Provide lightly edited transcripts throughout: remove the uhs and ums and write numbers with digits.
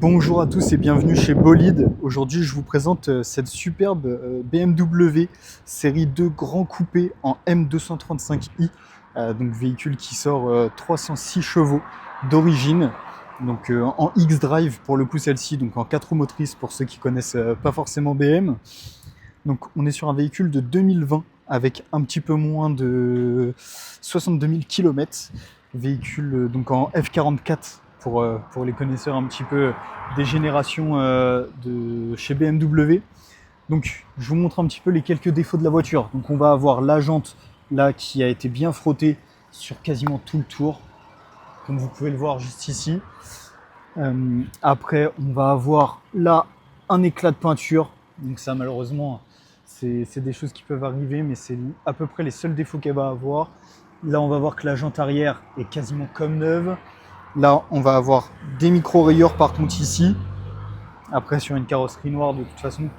Bonjour à tous et bienvenue chez Bolide. Aujourd'hui, je vous présente cette superbe BMW série 2 Grand Coupé en M235i, donc véhicule qui sort 306 chevaux d'origine, donc en X-Drive pour le coup celle-ci, donc en 4 roues motrices pour ceux qui connaissent pas forcément BM. Donc on est sur un véhicule de 2020 avec un petit peu moins de 62 000 km, véhicule donc en F44 pour les connaisseurs un petit peu des générations de chez BMW. Donc je vous montre un petit peu les quelques défauts de la voiture. Donc on va avoir la jante là qui a été bien frottée sur quasiment tout le tour, comme vous pouvez le voir juste ici. Après on va avoir là un éclat de peinture. Donc ça malheureusement c'est des choses qui peuvent arriver, mais c'est à peu près les seuls défauts qu'elle va avoir. Là on va voir que la jante arrière est quasiment comme neuve. Là, on va avoir des micro-rayures par contre ici. Après, sur une carrosserie noire, de toute façon,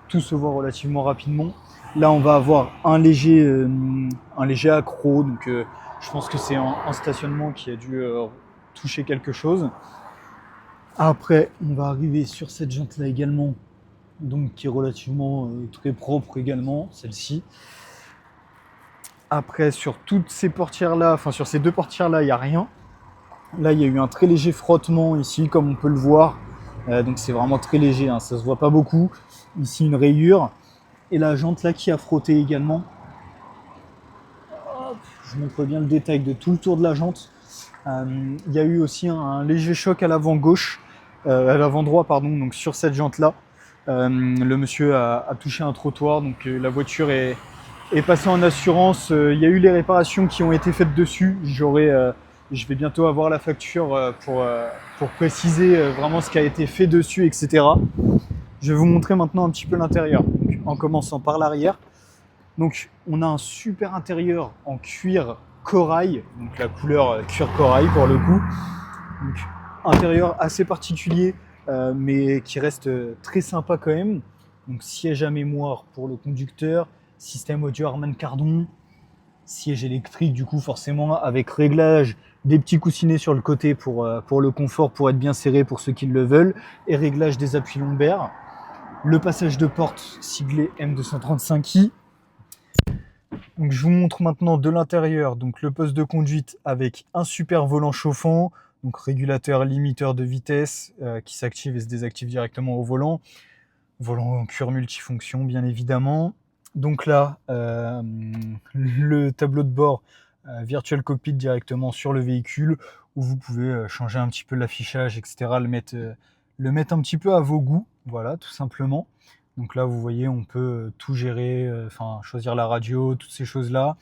tout se voit relativement rapidement. Là, on va avoir un léger accroc. Donc, je pense que c'est en stationnement qui a dû toucher quelque chose. Après, on va arriver sur cette jante-là également, donc qui est relativement très propre également, celle-ci. Après, sur toutes ces portières-là, enfin sur ces deux portières-là, il n'y a rien. Là, il y a eu un très léger frottement ici, comme on peut le voir. Donc c'est vraiment très léger, hein, ça se voit pas beaucoup. Ici, une rayure. Et la jante là qui a frotté également. Hop, je montre bien le détail de tout le tour de la jante. Il y a eu aussi un léger choc à l'avant gauche, à l'avant droit, pardon, donc sur cette jante là. Le monsieur a touché un trottoir, donc la voiture est passée en assurance. Il y a eu les réparations qui ont été faites dessus. Je vais bientôt avoir la facture pour préciser vraiment ce qui a été fait dessus, etc. Je vais vous montrer maintenant un petit peu l'intérieur, en commençant par l'arrière. Donc on a un super intérieur en cuir corail, donc la couleur cuir corail pour le coup. Donc, intérieur assez particulier, mais qui reste très sympa quand même. Donc siège à mémoire pour le conducteur, système audio Harman Kardon, siège électrique du coup forcément avec réglage des petits coussinets sur le côté pour le confort, pour être bien serré pour ceux qui le veulent, et réglage des appuis lombaires. Le passage de porte siglé M235i. Donc je vous montre maintenant de l'intérieur, donc le poste de conduite avec un super volant chauffant, donc régulateur limiteur de vitesse qui s'active et se désactive directement au volant. Volant en cuir multifonction bien évidemment. Donc là, le tableau de bord Virtual Cockpit directement sur le véhicule où vous pouvez changer un petit peu l'affichage, etc. Le mettre un petit peu à vos goûts, voilà, tout simplement. Donc là, vous voyez, on peut tout gérer, choisir la radio, toutes ces choses-là.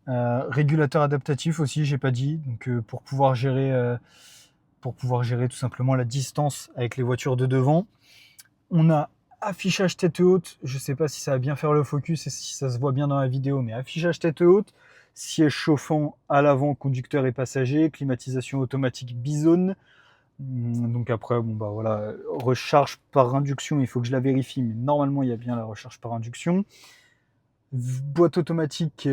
Régulateur adaptatif aussi, j'ai pas dit, donc pour pouvoir gérer tout simplement la distance avec les voitures de devant. On a affichage tête haute, je sais pas si ça va bien faire le focus et si ça se voit bien dans la vidéo, mais affichage tête haute, siège chauffant à l'avant, conducteur et passager, climatisation automatique bizone. Donc après, bon bah voilà, recharge par induction, il faut que je la vérifie, mais normalement il y a bien la recharge par induction. Boîte automatique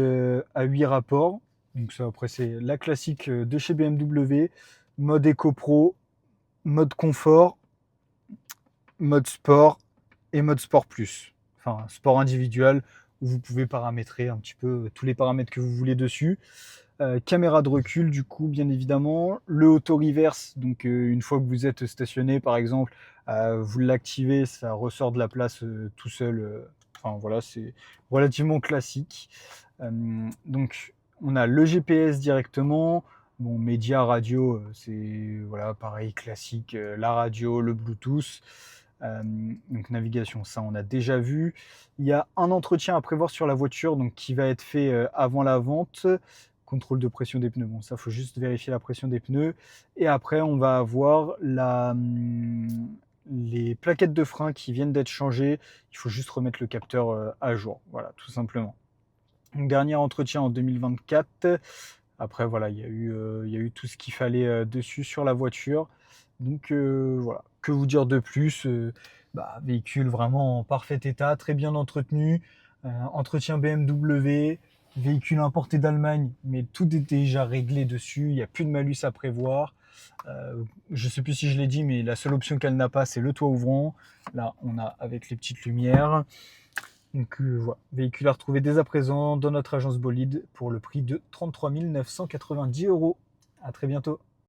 à 8 rapports, donc ça après c'est la classique de chez BMW, mode Eco Pro, mode confort, mode sport et mode sport plus, enfin sport individuel où vous pouvez paramétrer un petit peu tous les paramètres que vous voulez dessus. Caméra de recul du coup bien évidemment, le auto reverse, donc une fois que vous êtes stationné par exemple, vous l'activez, ça ressort de la place tout seul. Enfin voilà, c'est relativement classique. Donc on a le GPS directement. Bon, média, radio, c'est voilà pareil classique, la radio, le Bluetooth. Donc navigation, ça on a déjà vu. Il y a un entretien à prévoir sur la voiture, donc qui va être fait avant la vente. Contrôle de pression des pneus. Bon, ça faut juste vérifier la pression des pneus. Et après, on va avoir les plaquettes de frein qui viennent d'être changées. Il faut juste remettre le capteur à jour. Voilà, tout simplement. Donc, dernier entretien en 2024. Après, voilà, il y a eu tout ce qu'il fallait dessus sur la voiture. Donc voilà, que vous dire de plus, véhicule vraiment en parfait état, très bien entretenu, entretien BMW, véhicule importé d'Allemagne, mais tout est déjà réglé dessus, il n'y a plus de malus à prévoir. Je ne sais plus si je l'ai dit, mais la seule option qu'elle n'a pas, c'est le toit ouvrant. Là, on a avec les petites lumières. Donc voilà, véhicule à retrouver dès à présent dans notre agence Bolide pour le prix de 33 990 €. À très bientôt.